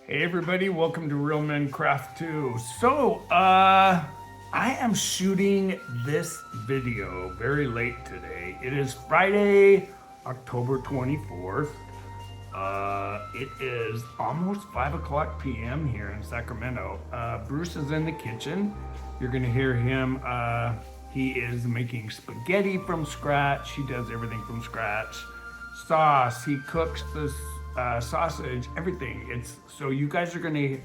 Hey everybody, welcome to Real Men Craft 2. I am shooting this video very late today. It is Friday, October 24th. It is almost 5 o'clock p.m. here in Sacramento. Bruce is in the kitchen. You're gonna hear him. He is making spaghetti from scratch. He does everything from scratch. Sauce, he cooks the sausage, everything. So you guys are gonna,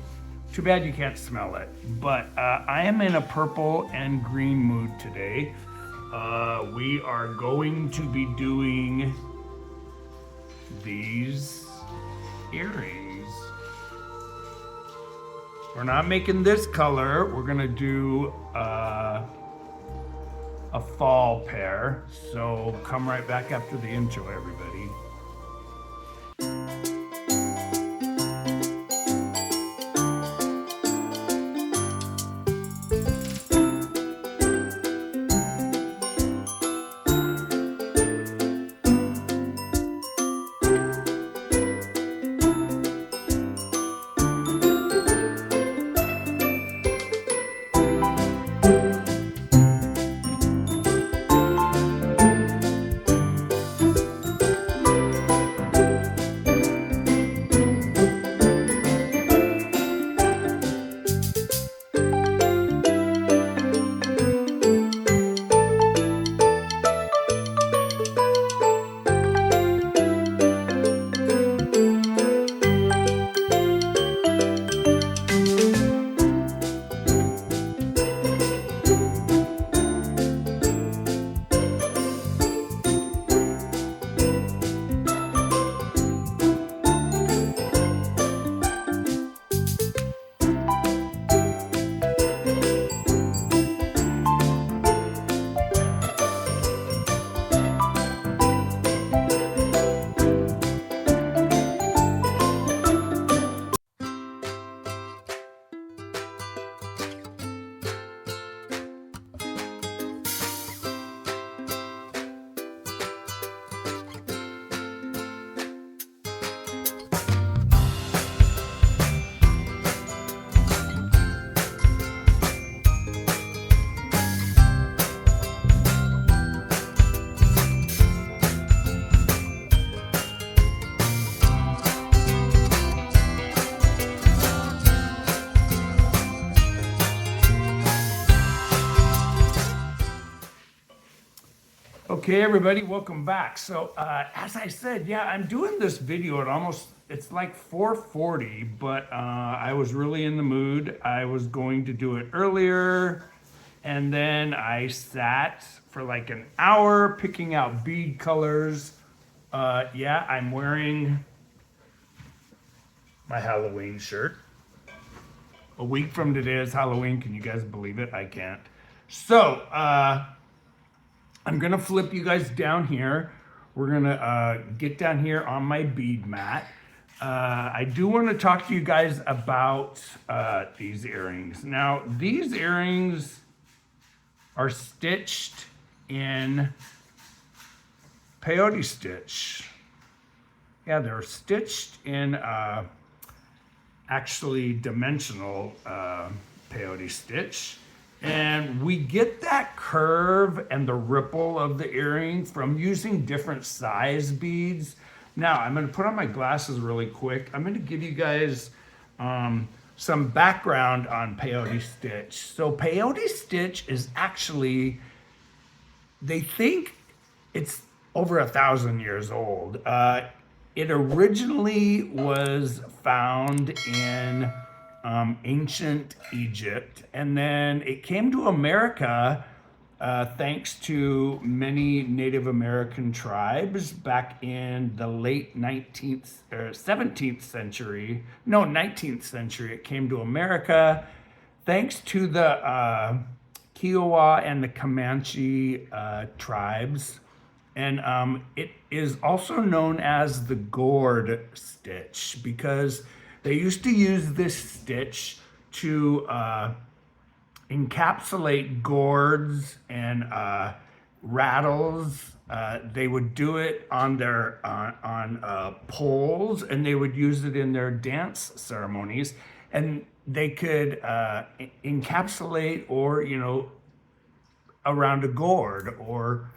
too bad you can't smell it, but I am in a purple and green mood today. We are going to be doing these earrings. We're not making this color. We're gonna do a fall pair. So come right back after the intro, everybody. Okay, everybody, welcome back. So, as I said, yeah, I'm doing this video at it's like 4:40, but I was really in the mood. I was going to do it earlier, and then I sat for like an hour picking out bead colors. Yeah, I'm wearing my Halloween shirt. A week from today is Halloween. Can you guys believe it? I can't. So, I'm gonna flip you guys down here. We're gonna get down here on my bead mat. I do want to talk to you guys about these earrings. Now, these earrings are stitched in Peyote Stitch. Yeah, they're stitched in actually dimensional Peyote Stitch. And we get that curve and the ripple of the earring from using different size beads. Now, I'm gonna put on my glasses really quick. I'm gonna give you guys some background on Peyote Stitch. So Peyote Stitch is actually, they think it's over 1,000 years old. It originally was found in ancient Egypt, and then it came to America thanks to many Native American tribes back in the late 19th or 17th century. No, 19th century. It came to America thanks to the Kiowa and the Comanche tribes. And it is also known as the gourd stitch because they used to use this stitch to encapsulate gourds and rattles. They would do it on their poles, and they would use it in their dance ceremonies, and they could encapsulate, or around a gourd, or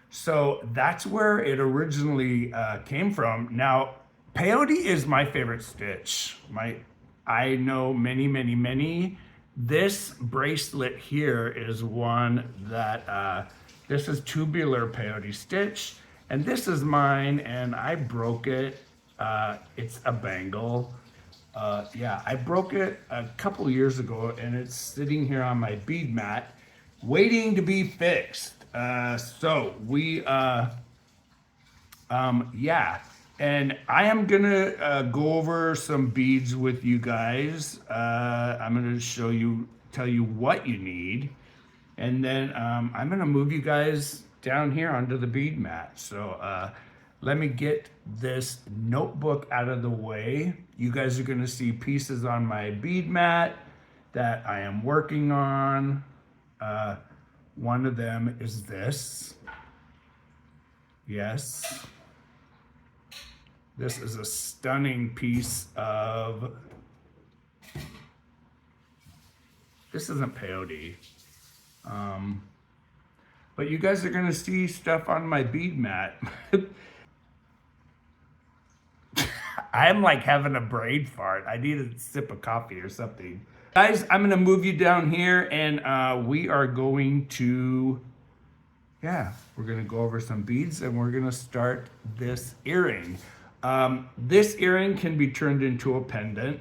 so that's where it originally came from. Now, peyote is my favorite stitch. I know many. This bracelet here is one that this is tubular peyote stitch, and this is mine, and I broke it. It's a bangle. Yeah, I broke it a couple years ago, and it's sitting here on my bead mat, waiting to be fixed. So we, yeah, and I am gonna go over some beads with you guys. I'm gonna tell you what you need, and then I'm gonna move you guys down here onto the bead mat. So let me get this notebook out of the way. You guys are gonna see pieces on my bead mat that I am working on. One of them is this. Yes. This is a stunning piece of, this isn't peyote. But you guys are gonna see stuff on my bead mat. I'm like having a brain fart. I need a sip of coffee or something. Guys, I'm gonna move you down here, and we are going to, we're gonna go over some beads, and we're gonna start this earring. This earring can be turned into a pendant.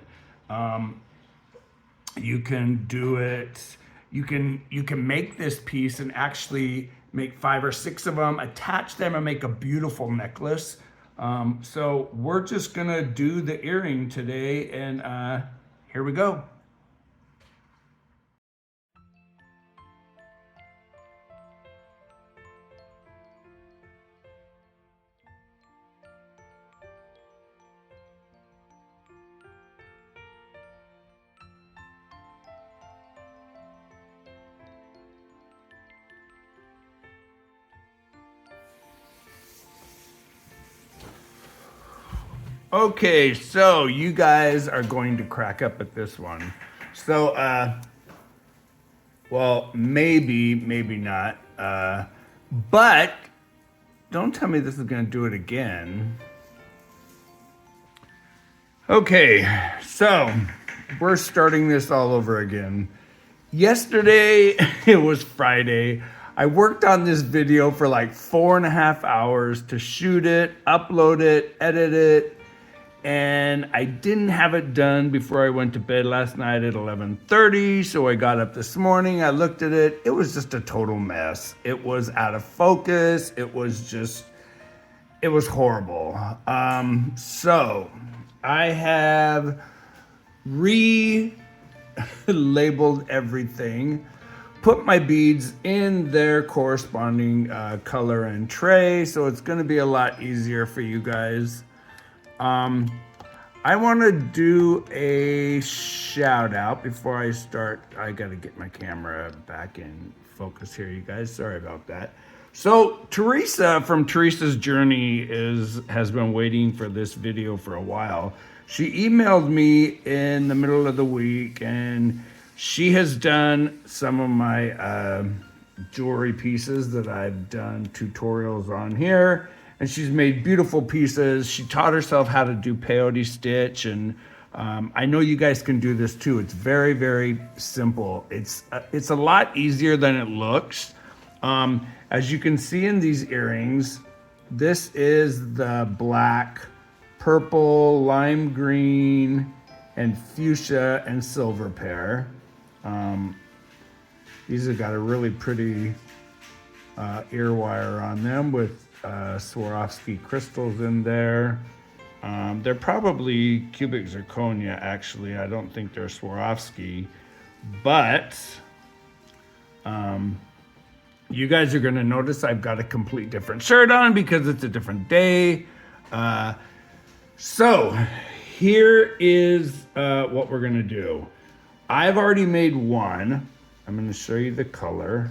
You can do it, you can make this piece and actually make 5 or 6 of them, attach them, and make a beautiful necklace. So we're just gonna do the earring today, and here we go. Okay, so you guys are going to crack up at this one. So, well, maybe not. But don't tell me this is gonna do it again. Okay, so we're starting this all over again. Yesterday, it was Friday. I worked on this video for like 4.5 hours to shoot it, upload it, edit it, and I didn't have it done before I went to bed last night at 11:30. So I got up this morning, I looked at it. It was just a total mess. It was out of focus. It was horrible. So I have labeled everything, put my beads in their corresponding color and tray, so it's gonna be a lot easier for you guys. I want to do a shout out before I start. I gotta get my camera back in focus here, you guys. Sorry about that. So Teresa from Teresa's Journey has been waiting for this video for a while. She emailed me in the middle of the week, and she has done some of my jewelry pieces that I've done tutorials on here. And she's made beautiful pieces. She taught herself how to do Peyote Stitch, and I know you guys can do this too. It's very, very simple. It's a lot easier than it looks. As you can see in these earrings, this is the black, purple, lime green, and fuchsia and silver pair. These have got a really pretty ear wire on them with Swarovski crystals in there. They're probably cubic zirconia, actually. I don't think they're Swarovski, but you guys are gonna notice I've got a complete different shirt on because it's a different day. So here is what we're gonna do. I've already made one. I'm gonna show you the color.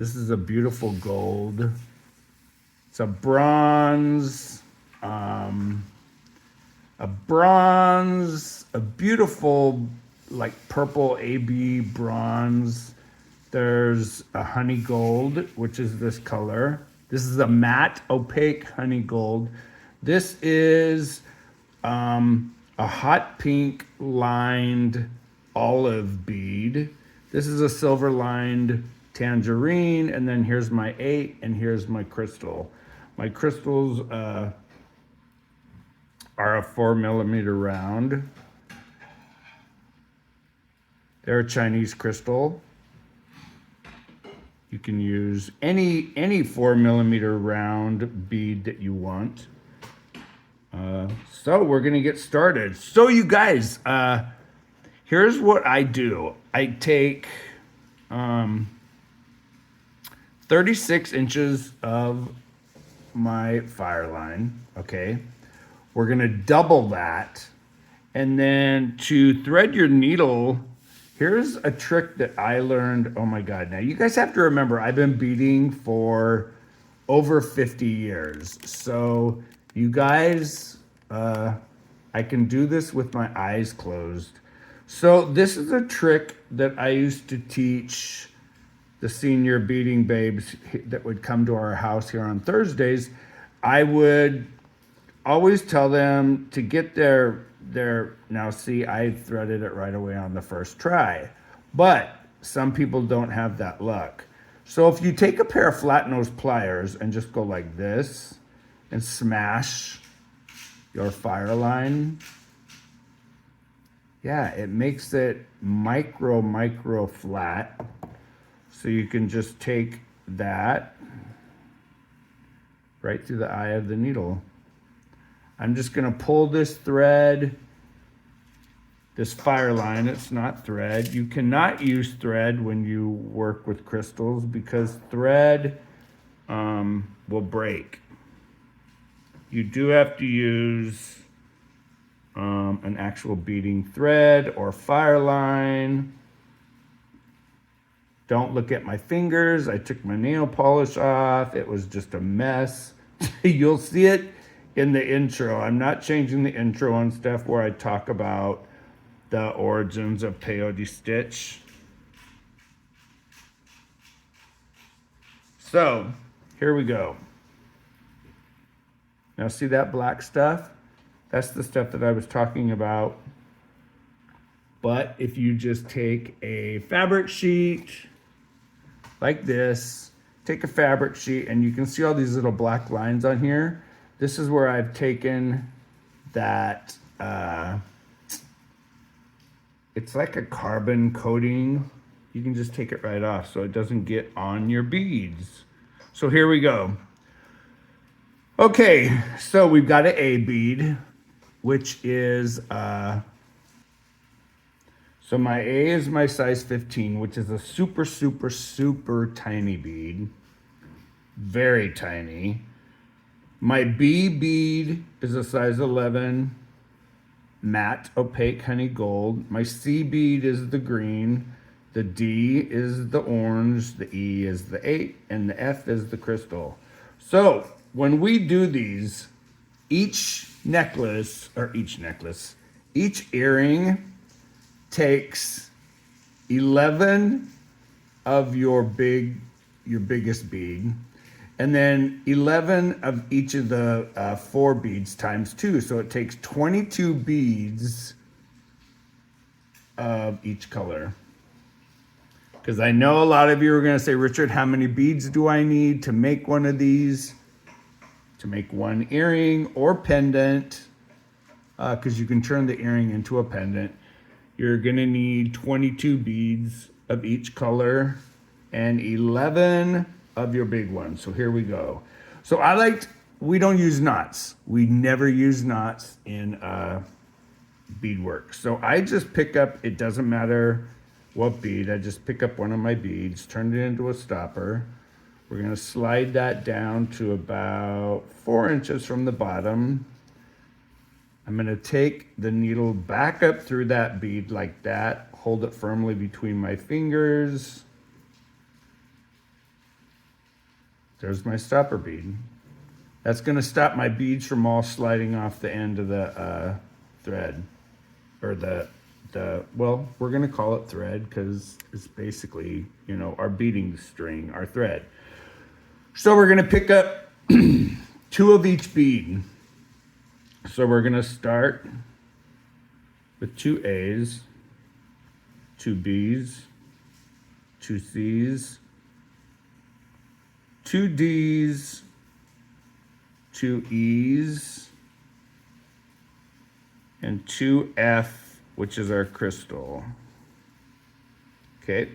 This is a beautiful gold. It's a bronze, a beautiful like purple AB bronze. There's a honey gold, which is this color. This is a matte opaque honey gold. This is a hot pink lined olive bead. This is a silver lined tangerine, and then here's my 8, and here's my crystal. My crystals are a 4mm round. They're a Chinese crystal. You can use any 4mm round bead that you want. So we're gonna get started. So you guys, here's what I do. I take 36 inches of my fire line, okay? We're gonna double that. And then to thread your needle, here's a trick that I learned. Oh my God, now you guys have to remember, I've been beading for over 50 years. So you guys, I can do this with my eyes closed. So this is a trick that I used to teach the senior beading babes that would come to our house here on Thursdays. I would always tell them to get their, now see, I threaded it right away on the first try, but some people don't have that luck. So if you take a pair of flat nose pliers and just go like this and smash your fire line, yeah, it makes it micro flat. So you can just take that right through the eye of the needle. I'm just gonna pull this thread, this fire line, it's not thread. You cannot use thread when you work with crystals because thread will break. You do have to use an actual beading thread or fire line. Don't look at my fingers. I took my nail polish off. It was just a mess. You'll see it in the intro. I'm not changing the intro and stuff where I talk about the origins of Peyote Stitch. So here we go. Now see that black stuff? That's the stuff that I was talking about. But if you just take a fabric sheet like this, take a fabric sheet, and you can see all these little black lines on here. This is where I've taken that, it's like a carbon coating. You can just take it right off so it doesn't get on your beads. So here we go. Okay, so we've got an A bead, which is, so my A is my size 15, which is a super tiny bead. Very tiny. My B bead is a size 11, matte opaque honey gold. My C bead is the green. The D is the orange. The E is the 8, and the F is the crystal. So when we do these, each earring takes 11 of your biggest bead, and then 11 of each of the 4 beads times 2. So it takes 22 beads of each color. Because I know a lot of you are going to say, Richard, how many beads do I need to make one of these? To make one earring or pendant, because you can turn the earring into a pendant. You're gonna need 22 beads of each color and 11 of your big ones. So here we go. So we don't use knots. We never use knots in beadwork. So I just pick up, it doesn't matter what bead, I just pick up one of my beads, turn it into a stopper. We're gonna slide that down to about 4 inches from the bottom. I'm gonna take the needle back up through that bead like that, hold it firmly between my fingers. There's my stopper bead. That's gonna stop my beads from all sliding off the end of the thread, or well, we're gonna call it thread because it's basically, you know, our beading string, our thread. So we're gonna pick up 2 of each bead. So we're gonna start with 2 A's, 2 B's, 2 C's, 2 D's, 2 E's, and 2 F, which is our crystal. Okay,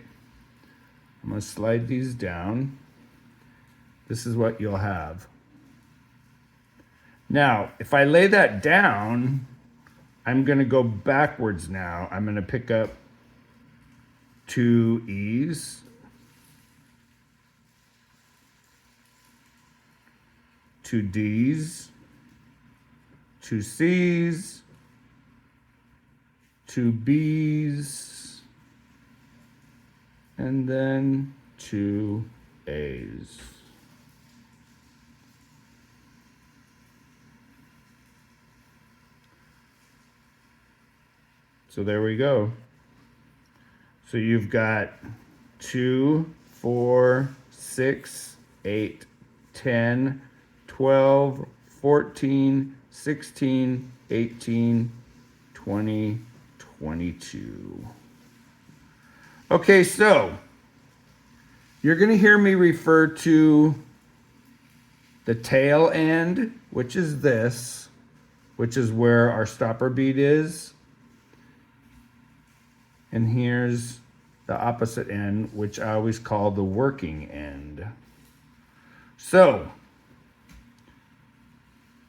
I'm gonna slide these down. This is what you'll have. Now, if I lay that down, I'm gonna go backwards now. I'm gonna pick up 2 E's, 2 D's, 2 C's, 2 B's, and then 2 A's. So there we go. So you've got 2, 4, 6, 8, 10, 12, 14, 16, 18, 20, 22. Okay, so you're going to hear me refer to the tail end, which is this, which is where our stopper bead is. And here's the opposite end, which I always call the working end. So,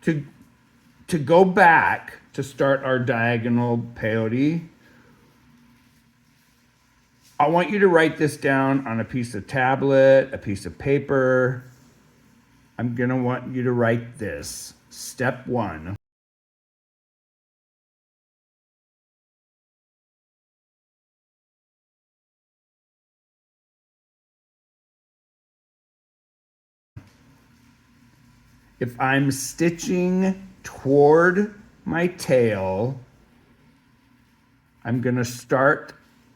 to go back to start our diagonal peyote, I want you to write this down on a piece of tablet, a piece of paper. I'm gonna want you to write this. Step 1. If I'm stitching toward my tail, I'm gonna start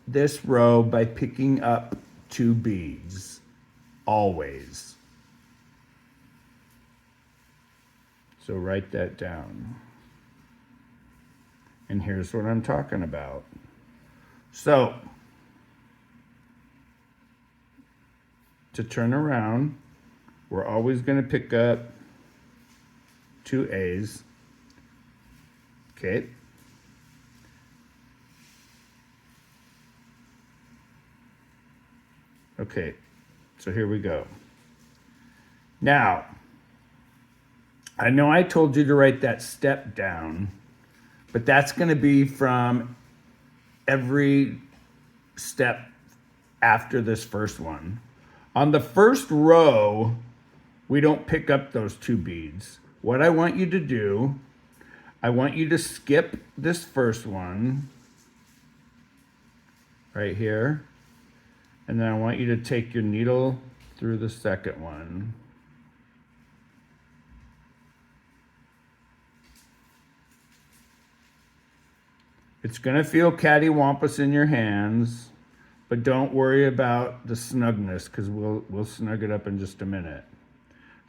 this row by picking up 2 beads, always. So write that down. And here's what I'm talking about. So, to turn around, we're always gonna pick up 2 A's, okay? Okay, so here we go. Now, I know I told you to write that step down, but that's gonna be from every step after this first one. On the first row, we don't pick up those 2 beads. What I want you to do, I want you to skip this first one right here, and then I want you to take your needle through the second one. It's gonna feel cattywampus in your hands, but don't worry about the snugness, because we'll snug it up in just a minute.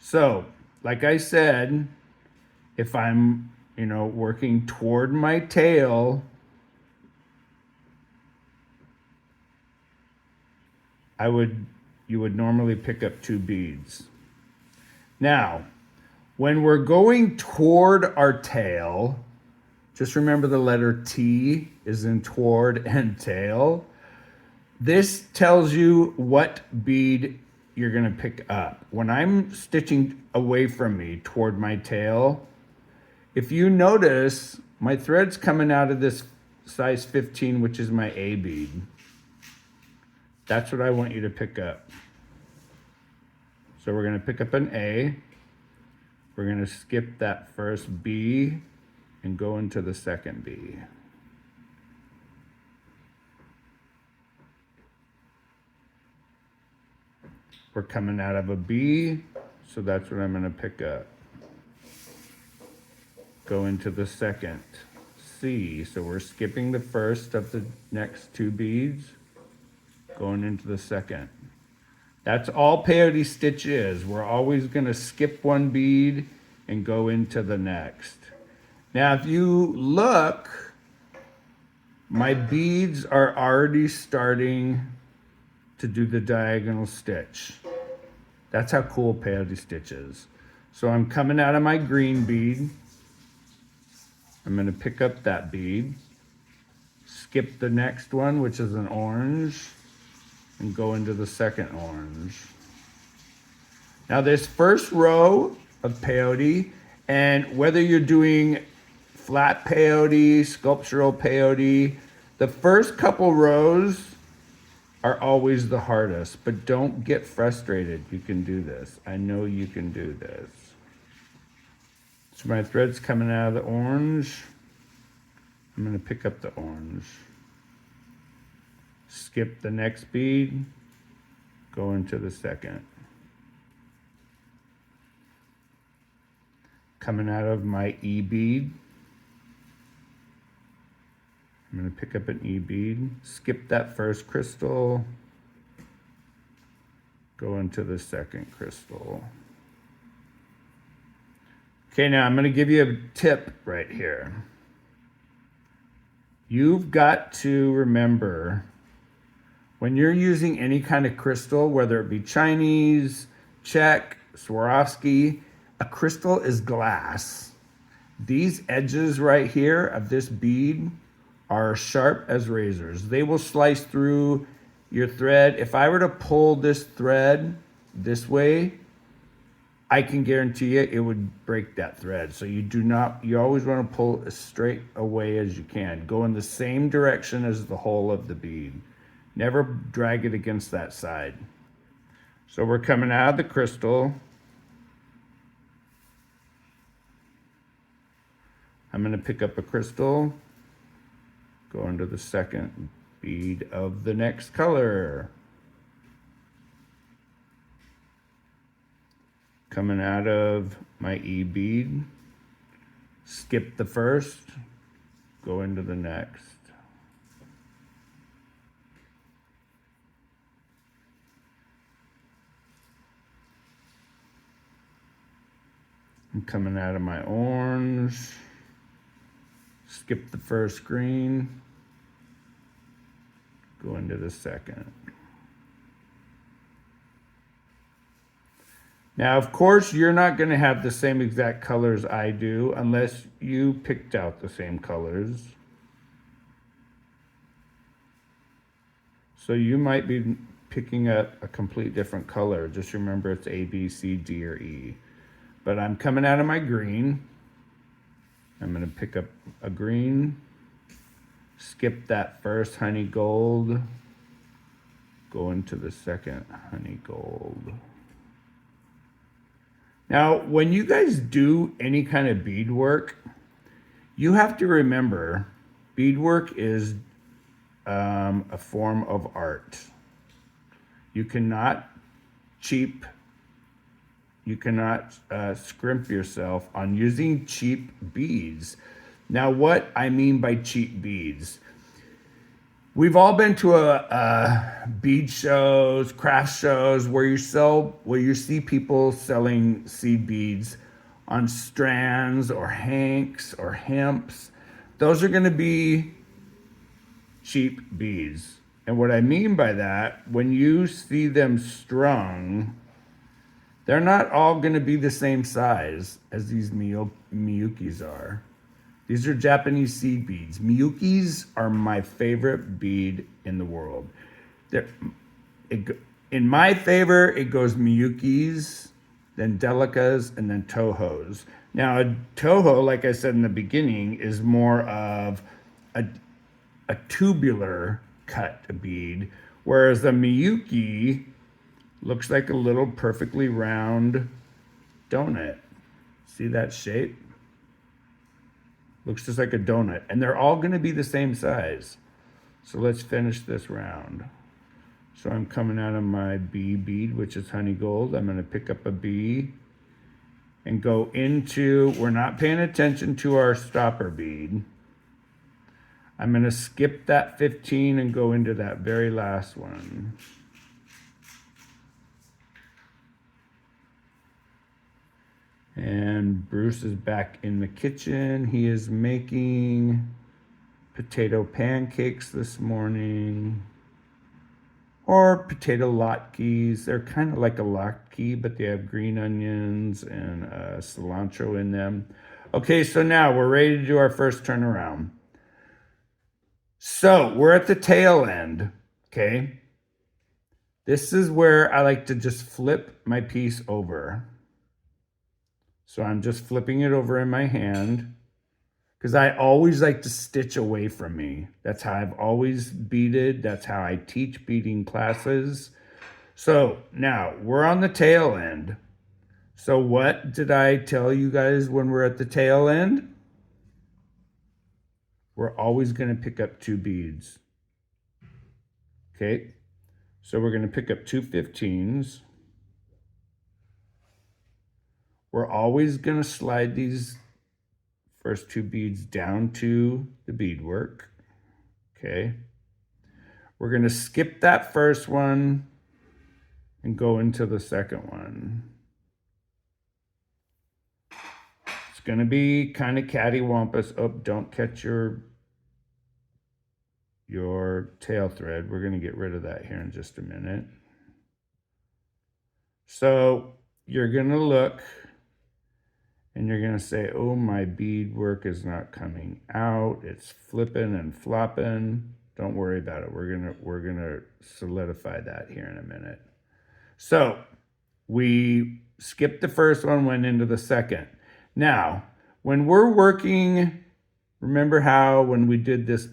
So, like I said, if I'm, working toward my tail, you would normally pick up 2 beads. Now, when we're going toward our tail, just remember the letter T is in toward and tail. This tells you what bead you're gonna pick up. When I'm stitching away from me toward my tail, if you notice, my thread's coming out of this size 15, which is my A bead. That's what I want you to pick up. So we're gonna pick up an A. We're gonna skip that first B and go into the second B. We're coming out of a B, So that's what I'm gonna pick up. Go into the second C. So we're skipping the first of the next 2 beads, going into the second. That's all Peyote Stitch is. We're always gonna skip 1 bead and go into the next. Now, if you look, my beads are already starting to do the diagonal stitch. That's how cool Peyote Stitch is. So I'm coming out of my green bead. I'm gonna pick up that bead, skip the next one, which is an orange, and go into the second orange. Now this first row of peyote, and whether you're doing flat peyote, sculptural peyote, the first couple rows are always the hardest, but don't get frustrated. You can do this. I know you can do this. So my thread's coming out of the orange. I'm gonna pick up the orange. Skip the next bead, go into the second. Coming out of my E bead, I'm gonna pick up an E bead, skip that first crystal, go into the second crystal. Okay, now I'm gonna give you a tip right here. You've got to remember, when you're using any kind of crystal, whether it be Chinese, Czech, Swarovski, a crystal is glass. These edges right here of this bead are sharp as razors. They will slice through your thread. If I were to pull this thread this way, I can guarantee you it would break that thread. So you always want to pull as straight away as you can. Go in the same direction as the hole of the bead. Never drag it against that side. So we're coming out of the crystal. I'm gonna pick up a crystal, go into the second bead of the next color. Coming out of my E bead, skip the first, go into the next. I'm coming out of my orange, skip the first green, go into the second. Now, of course, you're not going to have the same exact colors I do unless you picked out the same colors. So you might be picking up a complete different color. Just remember it's A, B, C, D, or E. But I'm coming out of my green. I'm going to pick up a green, skip that first honey gold, go into the second honey gold. Now, when you guys do any kind of beadwork, you have to remember beadwork is a form of art. You cannot scrimp yourself on using cheap beads. Now, what I mean by cheap beads, we've all been to a bead shows, craft shows where you see people selling seed beads on strands or hanks or hemps. Those are going to be cheap beads. And what I mean by that, when you see them strung, they're not all going to be the same size as these Miyukis are. These are Japanese seed beads. Miyukis are my favorite bead in the world. In my favor, it goes Miyukis, then Delicas, and then Tohos. Now, a Toho, like I said in the beginning, is more of a tubular cut bead, whereas the Miyuki looks like a little perfectly round donut. See that shape? Looks just like a donut. And they're all going to be the same size. So let's finish this round. So I'm coming out of my B bead, which is honey gold. I'm going to pick up a B, and go into, we're not paying attention to our stopper bead. I'm going to skip that 15 and go into that very last one. And Bruce is back in the kitchen. He is making potato pancakes this morning. Or potato latkes. They're kind of like a latke, but they have green onions and cilantro in them. Okay, so now we're ready to do our first turnaround. So we're at the tail end, okay? This is where I like to just flip my piece over. So I'm just flipping it over in my hand because I always like to stitch away from me. That's how I've always beaded. That's how I teach beading classes. So now we're on the tail end. So what did I tell you guys when we're at the tail end? We're always going to pick up 2 beads. Okay, so we're going to pick up 2 15s. We're always going to slide these first 2 beads down to the beadwork. Okay. We're going to skip that first one and go into the second one. It's going to be kind of cattywampus. Oh, don't catch your tail thread. We're going to get rid of that here in just a minute. So you're going to look and you're going to say, oh, my beadwork is not coming out. It's flipping and flopping. Don't worry about it. We're going to solidify that here in a minute. So we skipped the first one, went into the second. Now, when we're working, remember how when we did this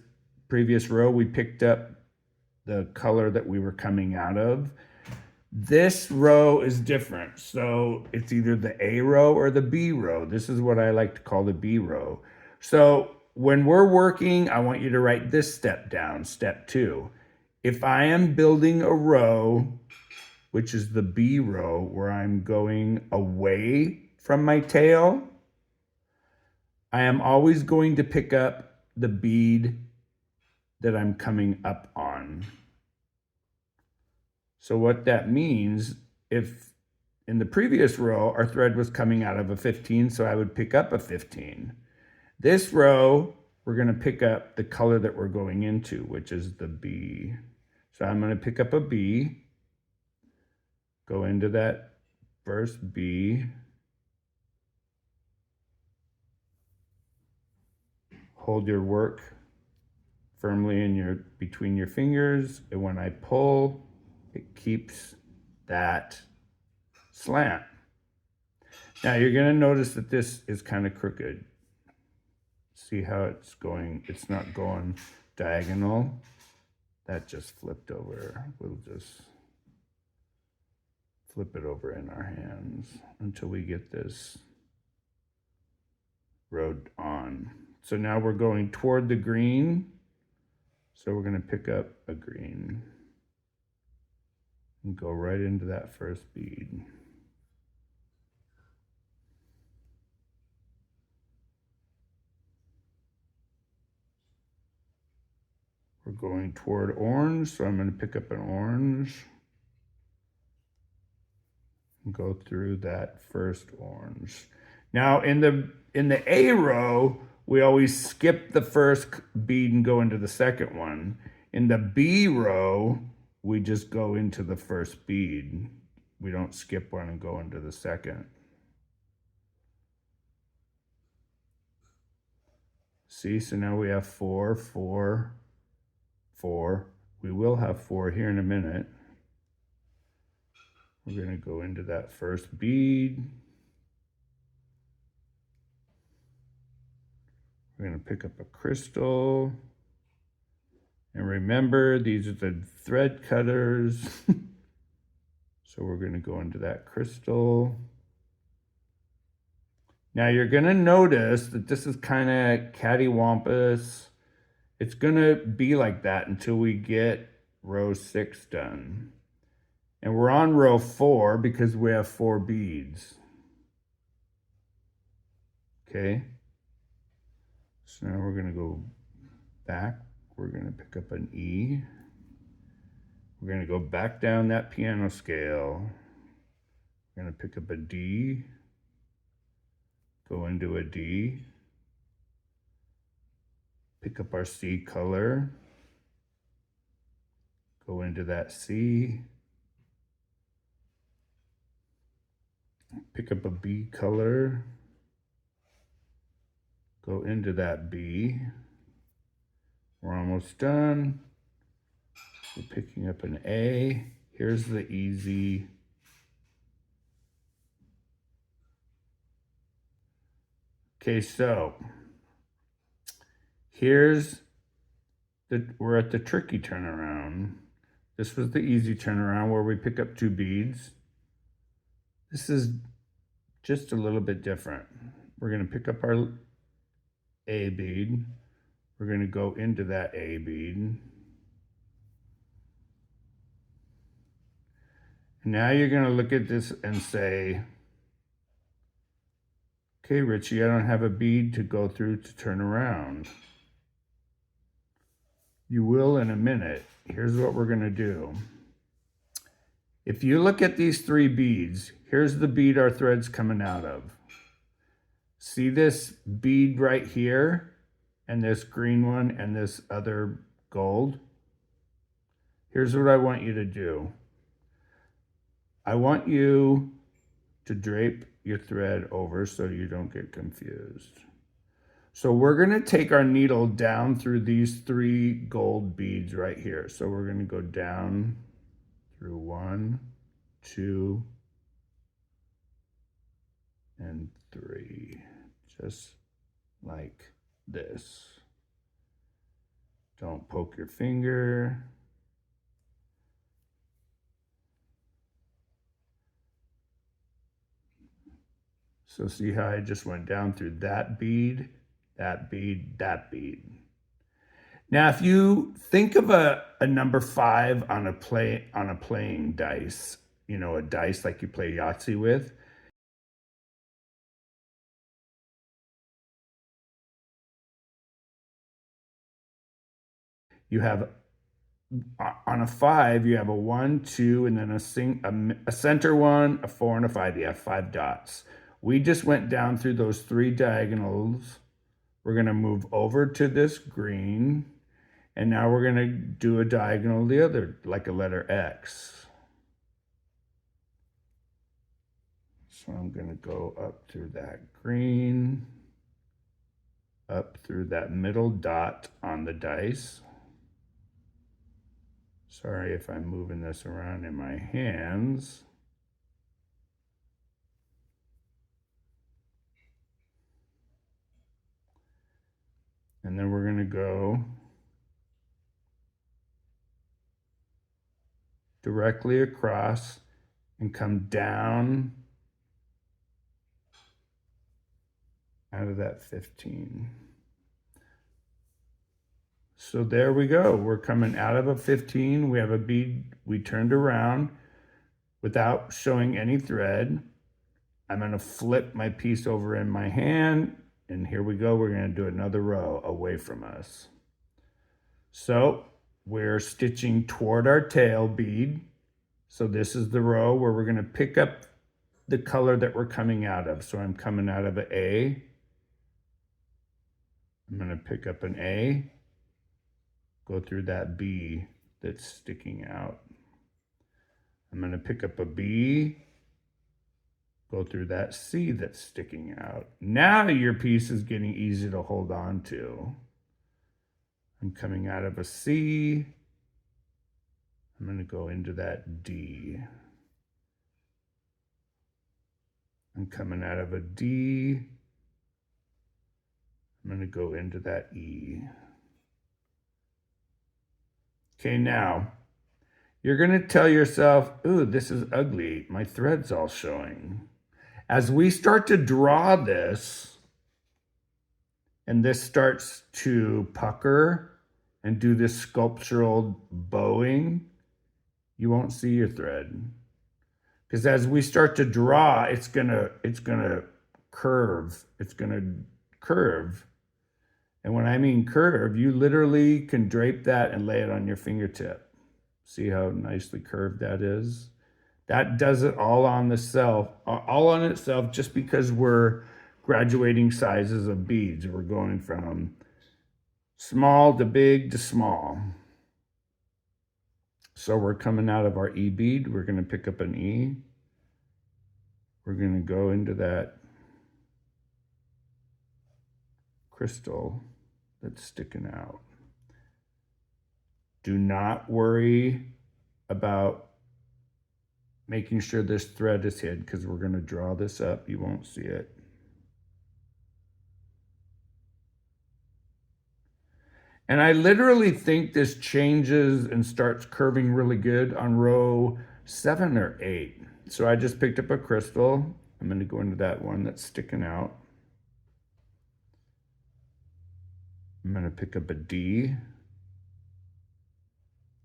previous row, we picked up the color that we were coming out of? This row is different. So it's either the A row or the B row. This is what I like to call the B row. So when we're working, I want you to write this step down, step 2. If I am building a row, which is the B row, where I'm going away from my tail, I am always going to pick up the bead that I'm coming up on. So what that means, if in the previous row, our thread was coming out of a 15, so I would pick up a 15. This row, we're going to pick up the color that we're going into, which is the B. So I'm going to pick up a B, go into that first B, hold your work firmly in between your fingers, and when I pull, it keeps that slant. Now you're going to notice that this is kind of crooked. See how it's going? It's not going diagonal. That just flipped over. We'll just flip it over in our hands until we get this rowed on. So now we're going toward the green. So we're going to pick up a green and go right into that first bead. We're going toward orange, so I'm going to pick up an orange and go through that first orange. Now in the A row, we always skip the first bead and go into the second one. In the B row, we just go into the first bead. We don't skip one and go into the second. See, so now we have 4, 4, 4. We will have 4 here in a minute. We're going to go into that first bead. We're going to pick up a crystal. And remember, these are the thread cutters. So we're going to go into that crystal. Now you're going to notice that this is kind of cattywampus. It's going to be like that until we get row 6 done. And we're on row 4 because we have 4 beads. Okay. So now we're gonna go back. We're gonna pick up an E. We're gonna go back down that piano scale. We're gonna pick up a D, go into a D, pick up our C color, go into that C, pick up a B color, go into that B. We're almost done. We're picking up an A. Here's the easy. Okay, so we're at the tricky turnaround. This was the easy turnaround where we pick up 2 beads. This is just a little bit different. We're gonna pick up our A bead. We're gonna go into that A bead. And now you're gonna look at this and say, okay, Richie, I don't have a bead to go through to turn around. You will in a minute. Here's what we're gonna do. If you look at these 3 beads, here's the bead our thread's coming out of. See this bead right here, and this green one, and this other gold? Here's what I want you to do. I want you to drape your thread over so you don't get confused. So we're gonna take our needle down through these 3 gold beads right here. So we're gonna go down through 1, 2, and 3, just like this. Don't poke your finger. So see how I just went down through that bead, that bead, that bead. Now, if you think of a number 5 on a playing dice, you know, a dice like you play Yahtzee with, you have on a 5, you have a 1, 2, and then a center one, a 4, and a 5. You have 5 dots. We just went down through those 3 diagonals. We're gonna move over to this green, and now we're gonna do a diagonal the other, like a letter X. So I'm gonna go up through that green, up through that middle dot on the dice. Sorry if I'm moving this around in my hands. And then we're gonna go directly across and come down out of that 15. So there we go. We're coming out of a 15. We have a bead we turned around without showing any thread. I'm gonna flip my piece over in my hand, and here we go. We're gonna do another row away from us. So we're stitching toward our tail bead. So this is the row where we're gonna pick up the color that we're coming out of. So I'm coming out of an A. I'm gonna pick up an A, go through that B that's sticking out. I'm gonna pick up a B, go through that C that's sticking out. Now your piece is getting easy to hold on to. I'm coming out of a C. I'm gonna go into that D. I'm coming out of a D. I'm gonna go into that E. Okay, now, you're gonna tell yourself, ooh, this is ugly. My thread's all showing. As we start to draw this, and this starts to pucker and do this sculptural bowing, you won't see your thread. Because as we start to draw, it's gonna curve. It's going to curve. And when I mean curve, you literally can drape that and lay it on your fingertip. See how nicely curved that is? That does it all on itself, just because we're graduating sizes of beads. We're going from small to big to small. So we're coming out of our E bead. We're going to pick up an E. We're going to go into that crystal that's sticking out. Do not worry about making sure this thread is hid, because we're going to draw this up. You won't see it. And I literally think this changes and starts curving really good on row 7 or 8. So I just picked up a crystal. I'm going to go into that one that's sticking out. I'm going to pick up a D.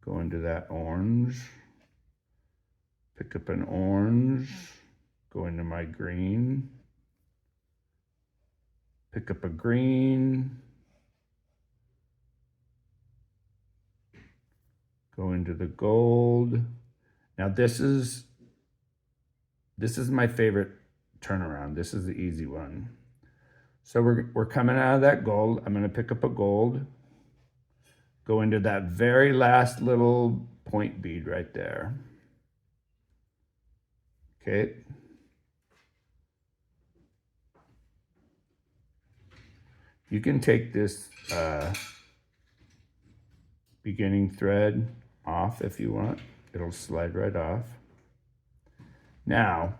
Go into that orange. Pick up an orange. Go into my green. Pick up a green. Go into the gold. Now this is my favorite turnaround. This is the easy one. So we're coming out of that gold. I'm going to pick up a gold. Go into that very last little point bead right there. Okay. You can take this beginning thread off if you want. It'll slide right off. Now,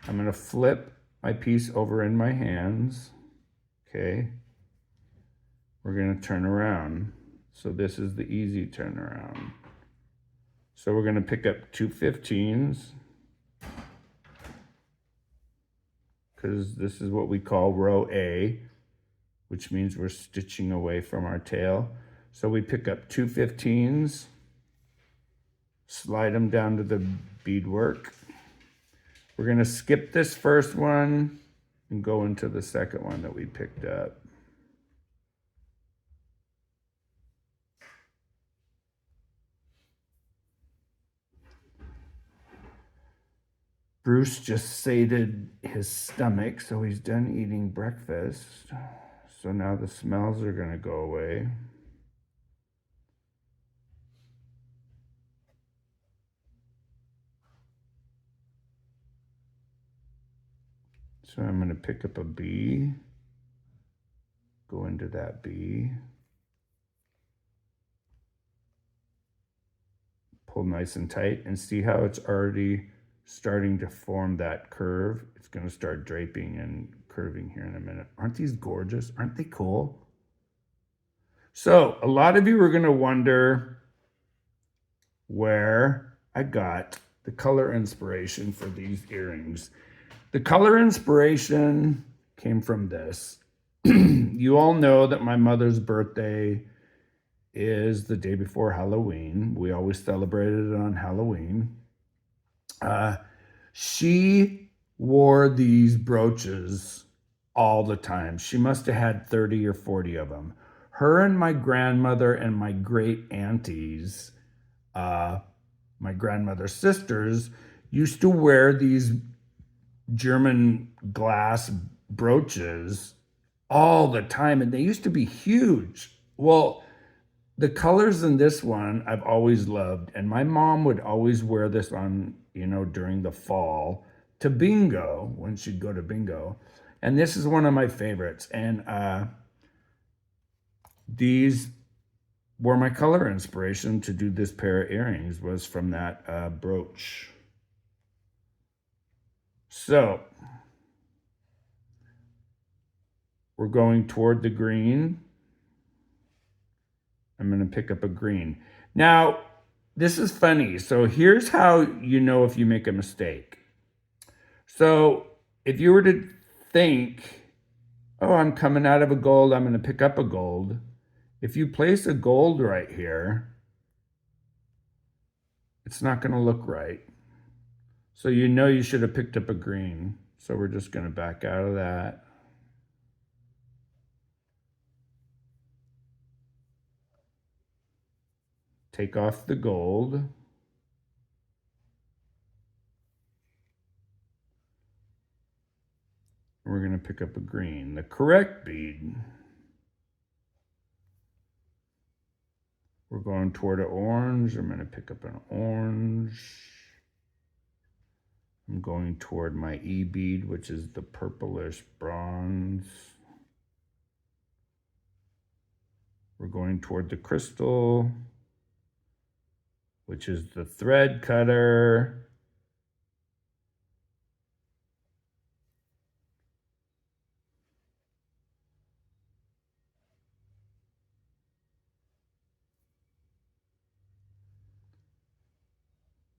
I'm going to flip my piece over in my hands. Okay. We're going to turn around. So this is the easy turnaround. So we're going to pick up 2 15s, because this is what we call row A, which means we're stitching away from our tail. So we pick up 2 15s, slide them down to the beadwork. We're going to skip this first one and go into the second one that we picked up. Bruce just sated his stomach, so he's done eating breakfast. So now the smells are going to go away. So I'm going to pick up a B, go into that B, pull nice and tight, and see how it's already starting to form that curve. It's going to start draping and curving here in a minute. Aren't these gorgeous? Aren't they cool? So a lot of you are going to wonder where I got the color inspiration for these earrings. The color inspiration came from this. You all know that my mother's birthday is the day before Halloween. We always celebrated it on Halloween. She wore these brooches all the time. She must have had 30 or 40 of them. Her and my grandmother and my great aunties, my grandmother's sisters, used to wear these German glass brooches all the time, and they used to be huge. Well, the colors in this one I've always loved, and my mom would always wear this on, during the fall to bingo, when she'd go to bingo. And this is one of my favorites. And these were my color inspiration to do this pair of earrings, was from that brooch. So we're going toward the green. I'm going to pick up a green. Now, this is funny. So here's how you know if you make a mistake. So if you were to think, oh, I'm coming out of a gold, I'm going to pick up a gold. If you place a gold right here, it's not going to look right. So you know you should have picked up a green. So we're just going to back out of that. Take off the gold. We're going to pick up a green, the correct bead. We're going toward an orange. I'm going to pick up an orange. I'm going toward my E bead, which is the purplish bronze. We're going toward the crystal, which is the thread cutter.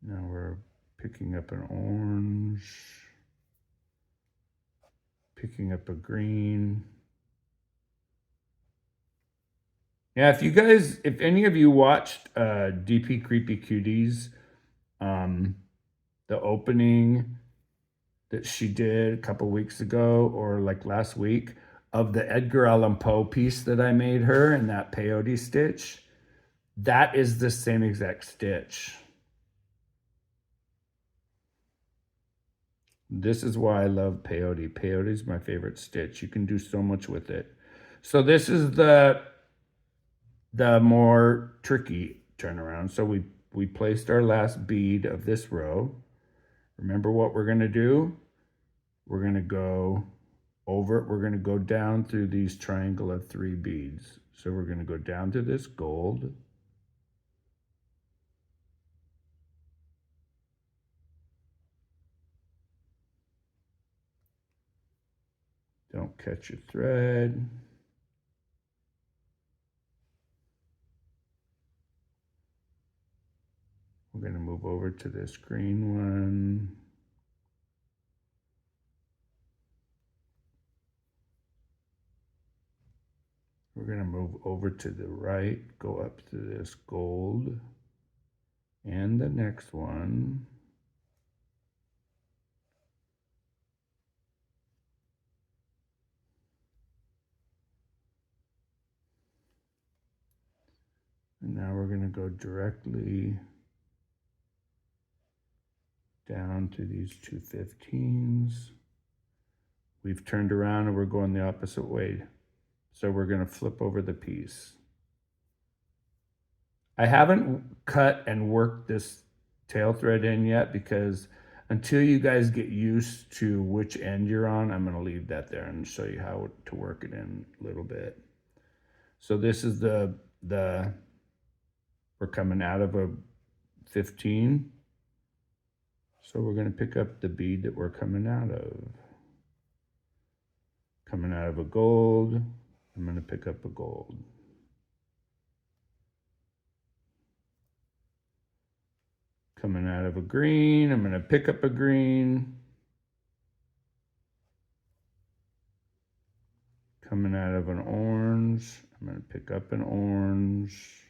Now we're picking up an orange, picking up a green. Yeah, if any of you watched DP Creepy Cuties, the opening that she did a couple weeks ago or like last week of the Edgar Allan Poe piece that I made her in that Peyote Stitch, that is the same exact stitch. This is why I love peyote. Peyote is my favorite stitch. You can do so much with it. So this is the more tricky turnaround. So we placed our last bead of this row. Remember what we're going to do? We're going to go over it. We're going to go down through these triangle of 3 beads. So we're going to go down to this gold. Don't catch your thread. We're going to move over to this green one. We're going to move over to the right, go up to this gold, and the next one. And now we're going to go directly down to these 2 15s. We've turned around and we're going the opposite way. So we're going to flip over the piece. I haven't cut and worked this tail thread in yet because until you guys get used to which end you're on, I'm going to leave that there and show you how to work it in a little bit. So this is the we're coming out of a 15. So we're going to pick up the bead that we're coming out of. Coming out of a gold, I'm going to pick up a gold. Coming out of a green, I'm going to pick up a green. Coming out of an orange, I'm going to pick up an orange.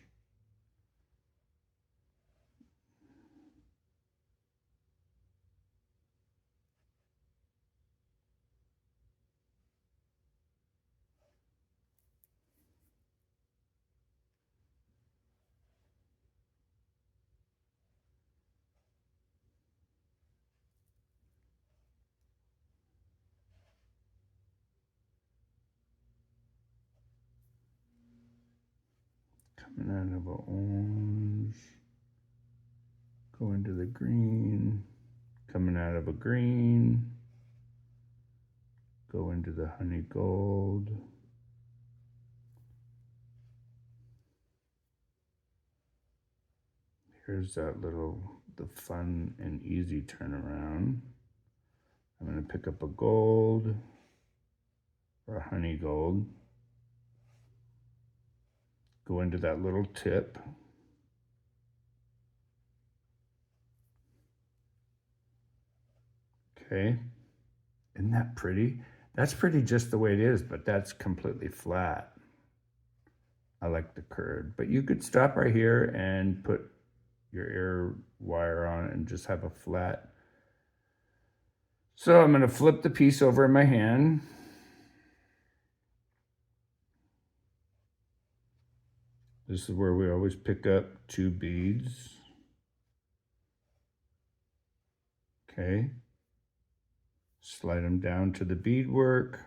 Coming out of an orange, go into the green, coming out of a green, go into the honey gold. Here's that the fun and easy turnaround. I'm going to pick up a gold or a honey gold. Go into that little tip. Okay. Isn't that pretty? That's pretty just the way it is, but that's completely flat. I like the curve. But you could stop right here and put your ear wire on it and just have a flat So I'm going to flip the piece over in my hand. This is where we always pick up 2 beads. Okay. Slide them down to the beadwork.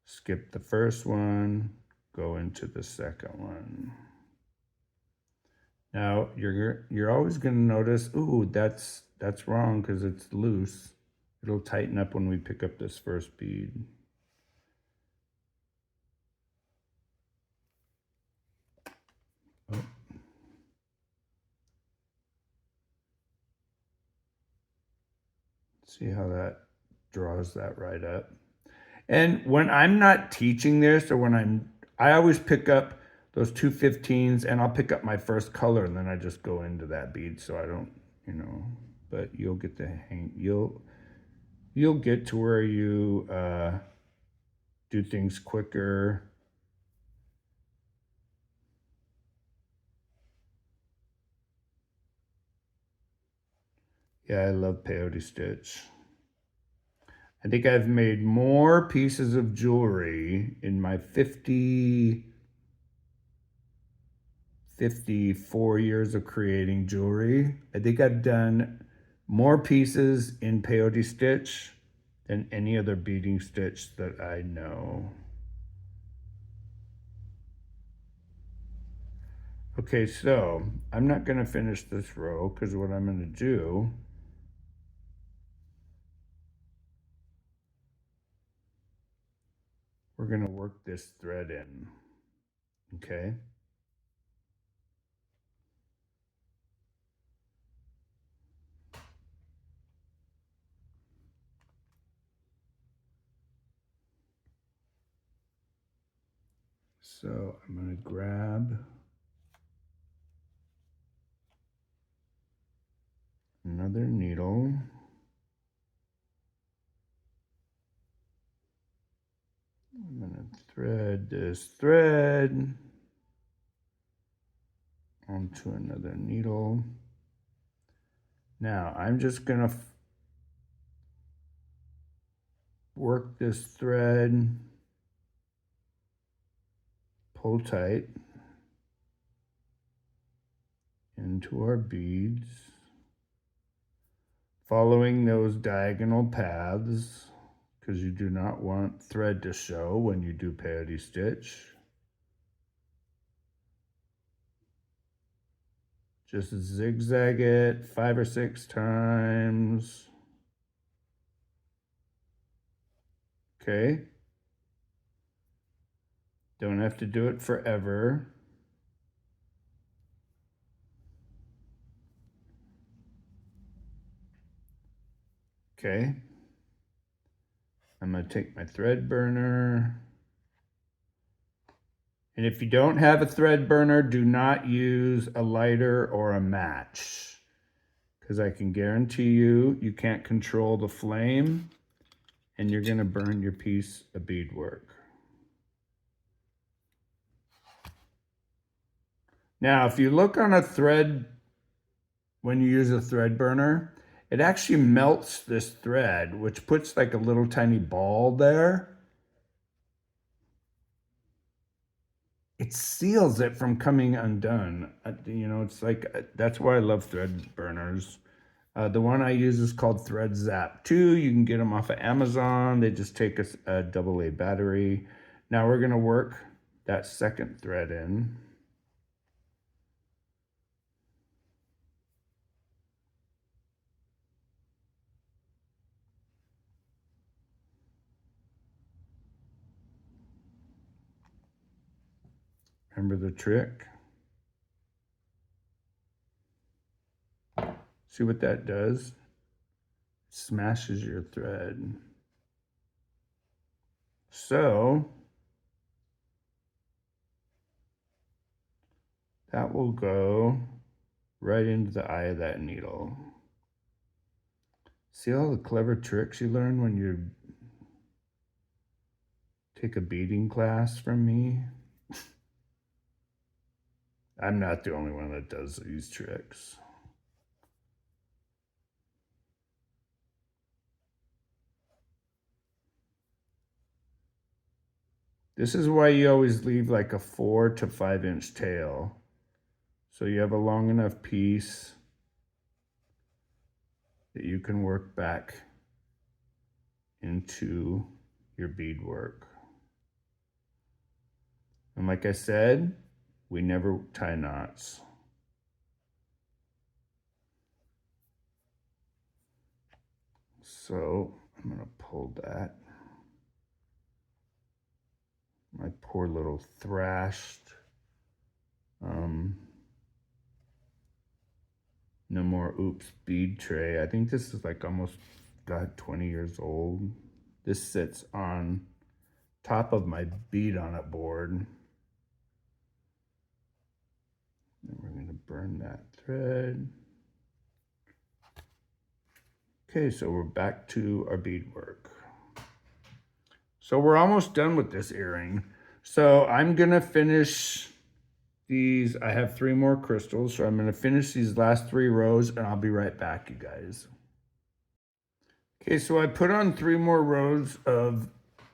Skip the first one, go into the second one. Now you're always going to notice, ooh, that's wrong because it's loose. It'll tighten up when we pick up this first bead. Oh. See how that draws that right up. And when I'm not teaching this, or when I always pick up those 2 15s, and I'll pick up my first color and then I just go into that bead so I don't, you know, but you'll get the hang, you'll get to where you do things quicker. Yeah, I love Peyote Stitch. I think I've made more pieces of jewelry in my 54 years of creating jewelry. I think I've done more pieces in Peyote Stitch than any other beading stitch that I know. Okay, so I'm not going to finish this row because what I'm going to do, we're going to work this thread in, okay? So I'm going to grab another needle. I'm going to thread this thread onto another needle. Now I'm just going to work this thread, pull tight into our beads, following those diagonal paths, because you do not want thread to show when you do Peyote Stitch. Just zigzag it 5 or 6 times. Okay. Don't have to do it forever. Okay. I'm going to take my thread burner. And if you don't have a thread burner, do not use a lighter or a match, because I can guarantee you, you can't control the flame and you're going to burn your piece of beadwork. Now, if you look on a thread, when you use a thread burner, it actually melts this thread, which puts like a little tiny ball there. It seals it from coming undone. You know, it's like, that's why I love thread burners. The one I use is called Thread Zap 2. You can get them off of Amazon. They just take a AA battery. Now we're gonna work that second thread in. Remember the trick? See what that does? Smashes your thread. So that will go right into the eye of that needle. See all the clever tricks you learn when you take a beading class from me? I'm not the only one that does these tricks. This is why you always leave like a 4 to 5 inch tail. So you have a long enough piece that you can work back into your beadwork. And like I said, we never tie knots. So I'm gonna pull that. My poor little thrashed. No more oops bead tray. I think this is like almost, God, 20 years old. This sits on top of my bead on it board. And we're gonna burn that thread. Okay, so we're back to our beadwork. So we're almost done with this earring. So I'm gonna finish these. I have 3 more crystals, so I'm gonna finish these last 3 rows and I'll be right back, you guys. Okay, so I put on 3 more rows of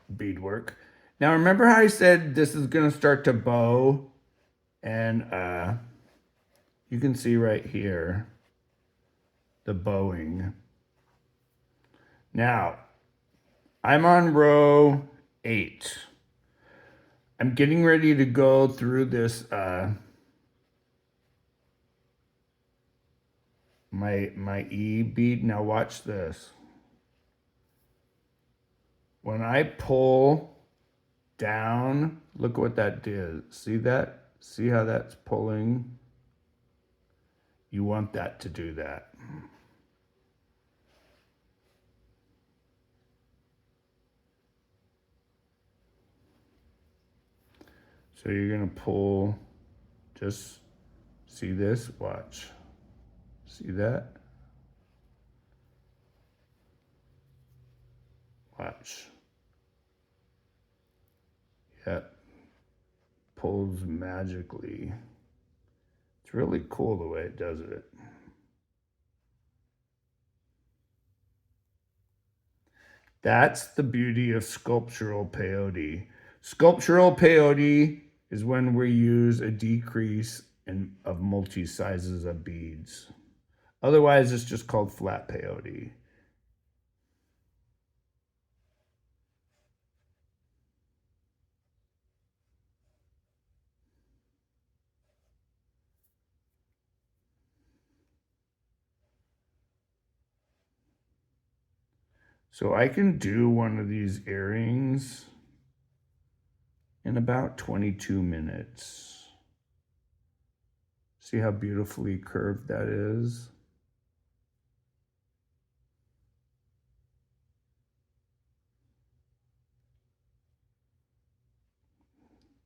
beadwork. Now remember how I said this is gonna start to bow, and you can see right here the bowing. Now I'm on row 8. I'm getting ready to go through this my E bead. Now watch this. When I pull down, look what that did. See that? See how that's pulling? You want that to do that. So you're gonna pull, just see this, watch. See that? Watch. Yep. Pulls magically. It's really cool the way it does it. That's the beauty of sculptural peyote. Sculptural peyote is when we use a decrease of multi-sizes of beads. Otherwise, it's just called flat peyote. So I can do one of these earrings in about 22 minutes. See how beautifully curved that is?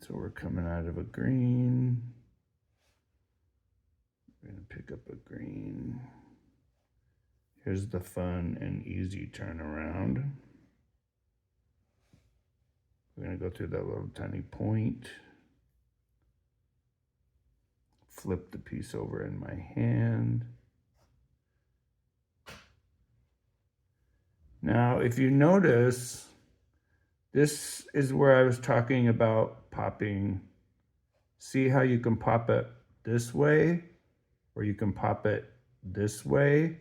So we're coming out of a green. We're gonna pick up a green. Here's the fun and easy turnaround. We're gonna go through that little tiny point. Flip the piece over in my hand. Now, if you notice, this is where I was talking about popping. See how you can pop it this way, or you can pop it this way?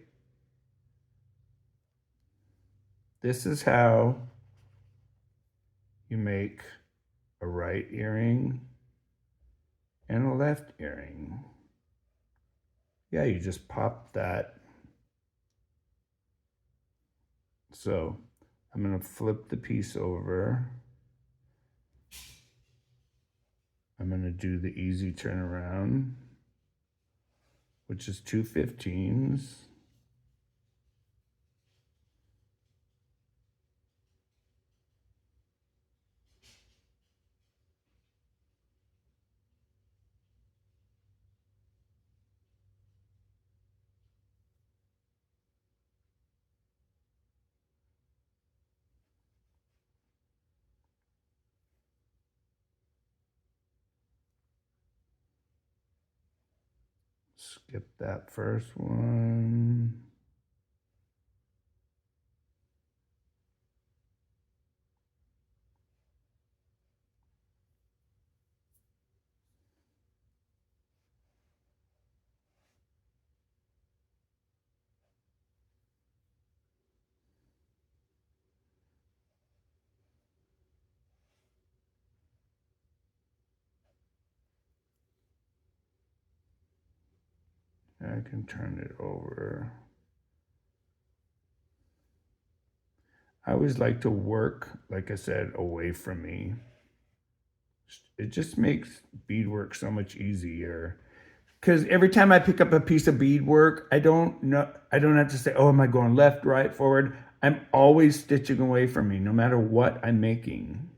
This is how you make a right earring and a left earring. Yeah, you just pop that. So I'm gonna flip the piece over. I'm gonna do the easy turnaround, which is 2 15s. Skip that first one. I can turn it over. I always like to work, like I said, away from me. It just makes beadwork so much easier. Because every time I pick up a piece of beadwork, I don't have to say, oh, am I going left, right, forward? I'm always stitching away from me, no matter what I'm making.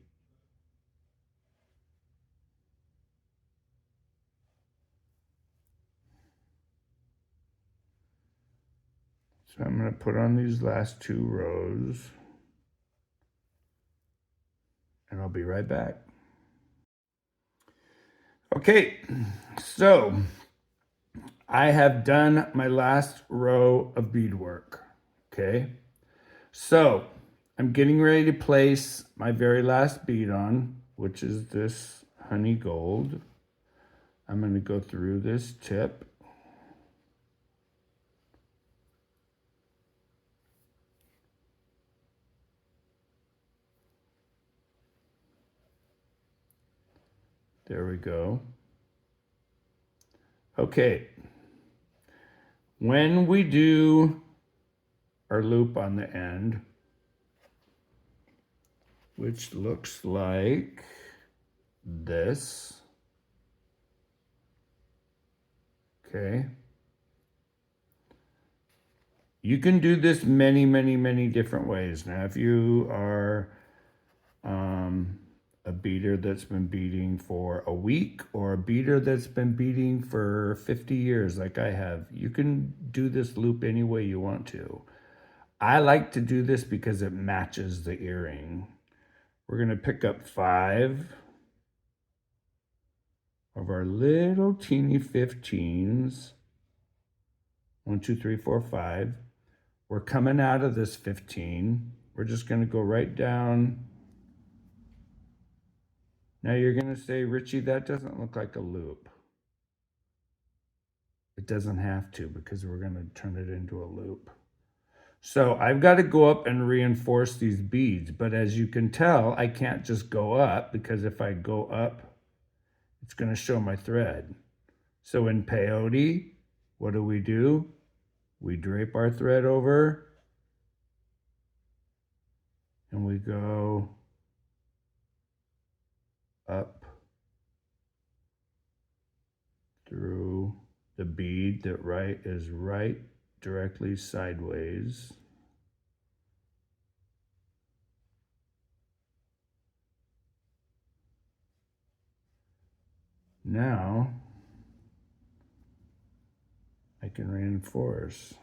So I'm going to put on these last 2 rows, and I'll be right back. Okay, so I have done my last row of beadwork. Okay, so I'm getting ready to place my very last bead on, which is this honey gold. I'm going to go through this tip. There we go. Okay. When we do our loop on the end, which looks like this, okay? You can do this many, many, many different ways. Now, if you are a beater that's been beading for a week or a beater that's been beading for 50 years like I have, you can do this loop any way you want to. I like to do this because it matches the earring. We're going to pick up 5 of our little teeny 15s. 1, 2, 3, 4, 5. We're coming out of this 15. We're just going to go right down. Now you're going to say, Richie, that doesn't look like a loop. It doesn't have to, because we're going to turn it into a loop. So I've got to go up and reinforce these beads. But as you can tell, I can't just go up, because if I go up, it's going to show my thread. So in peyote, what do? We drape our thread over, and we go up through the bead that is right directly sideways. Now I can reinforce.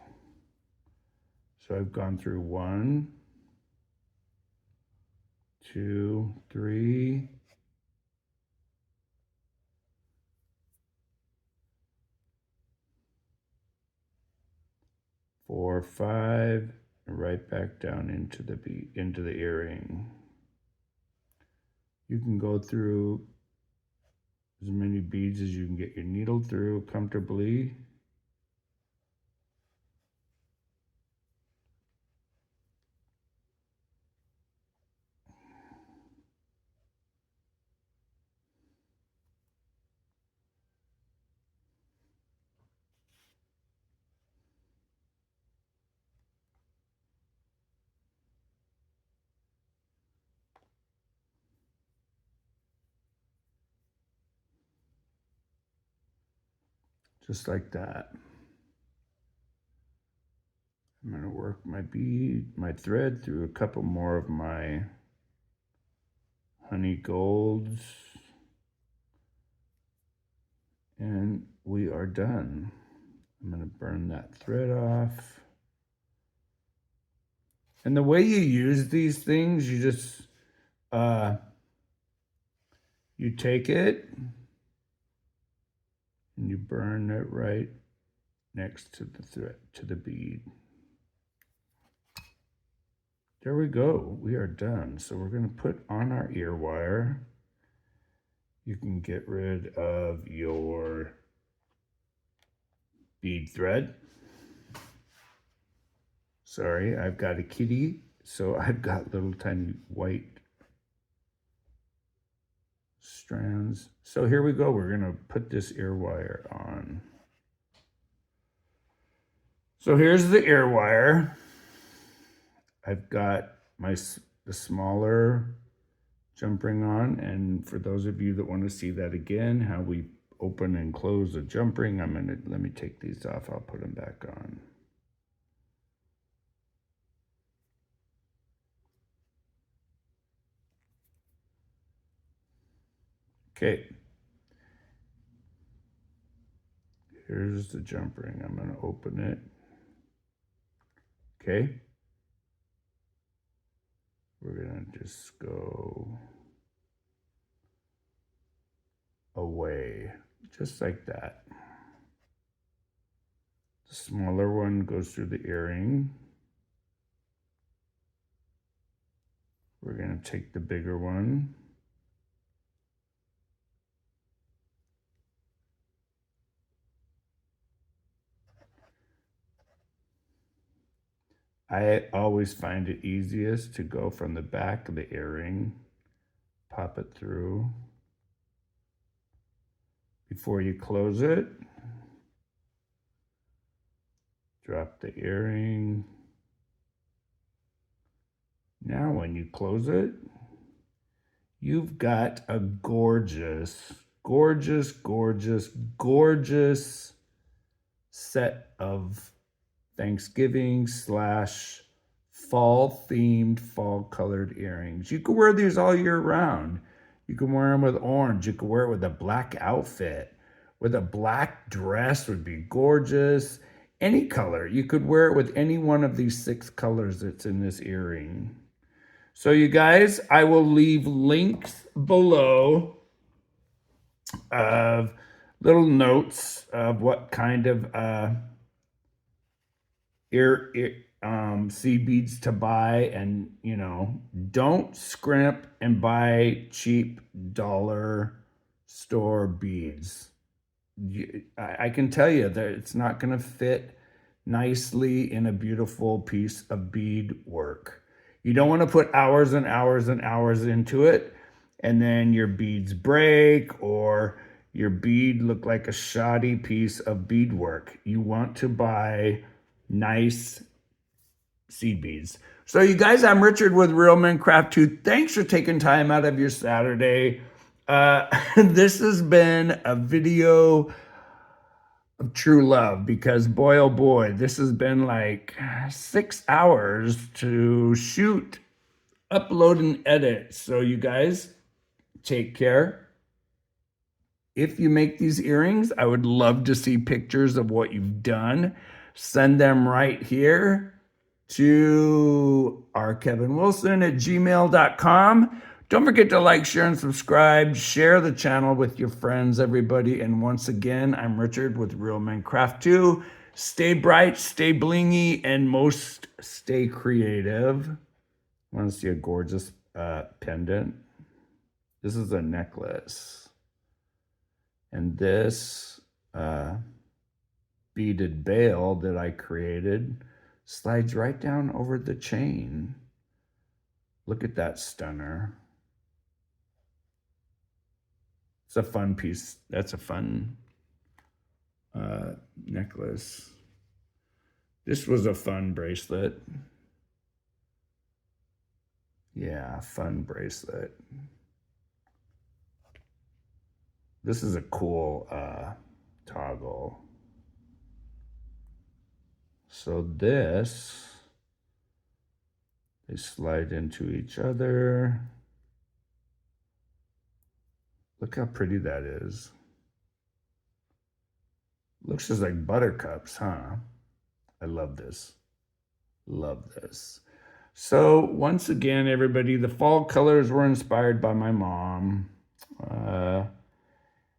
So I've gone through 1, 2, 3, 4, 5, and right back down into the earring. You can go through as many beads as you can get your needle through comfortably. Just like that. I'm going to work my thread through a couple more of my honey golds, and we are done. I'm going to burn that thread off. And the way you use these things, you just you take it and you burn it right next to the thread, to the bead. There we go. We are done. So we're going to put on our ear wire. You can get rid of your bead thread. Sorry, I've got a kitty, so I've got little tiny white strands. So here we go. We're going to put this ear wire on. So here's the ear wire. I've got the smaller jump ring on, and for those of you that want to see that again, how we open and close a jump ring, let me take these off. I'll put them back on. Okay. Here's the jump ring. I'm going to open it. Okay. We're going to just go away, just like that. The smaller one goes through the earring. We're going to take the bigger one. I always find it easiest to go from the back of the earring, pop it through before you close it. Drop the earring. Now when you close it, you've got a gorgeous, gorgeous, gorgeous, gorgeous set of Thanksgiving / fall themed, fall colored earrings. You can wear these all year round. You can wear them with orange. You can wear it with a black outfit. With a black dress would be gorgeous. Any color. You could wear it with any one of these 6 colors that's in this earring. So you guys, I will leave links below of little notes of what kind of seed beads to buy, and don't scrimp and buy cheap dollar store beads. I can tell you that it's not going to fit nicely in a beautiful piece of bead work. You don't want to put hours and hours and hours into it, and then your beads break or your bead look like a shoddy piece of beadwork. You want to buy nice seed beads. So you guys, I'm Richard with Real Men Craft 2. Thanks for taking time out of your Saturday. This has been a video of true love, because boy, oh boy, this has been like 6 hours to shoot, upload, and edit. So you guys, take care. If you make these earrings, I would love to see pictures of what you've done. Send them right here to rkevinwilson@gmail.com. Don't forget to like, share, and subscribe. Share the channel with your friends, everybody. And once again, I'm Richard with Real Men Craft 2. Stay bright, stay blingy, and most stay creative. Want to see a gorgeous pendant? This is a necklace. And this beaded bail that I created slides right down over the chain. Look at that stunner. It's a fun piece. That's a fun necklace. This was a fun bracelet. Yeah, fun bracelet. This is a cool toggle. So this, they slide into each other. Look how pretty that is. Looks just like buttercups, huh? I love this. Love this. So once again, everybody, the fall colors were inspired by my mom.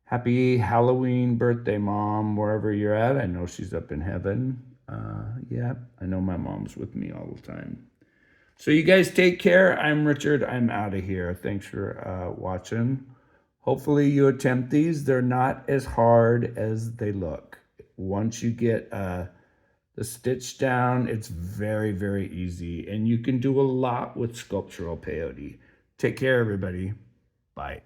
Happy Halloween birthday, Mom, wherever you're at. I know she's up in heaven. Yeah, I know my mom's with me all the time. So you guys take care. I'm Richard. I'm out of here. Thanks for watching. Hopefully you attempt these. They're not as hard as they look. Once you get the stitch down, it's very, very easy. And you can do a lot with sculptural peyote. Take care, everybody. Bye.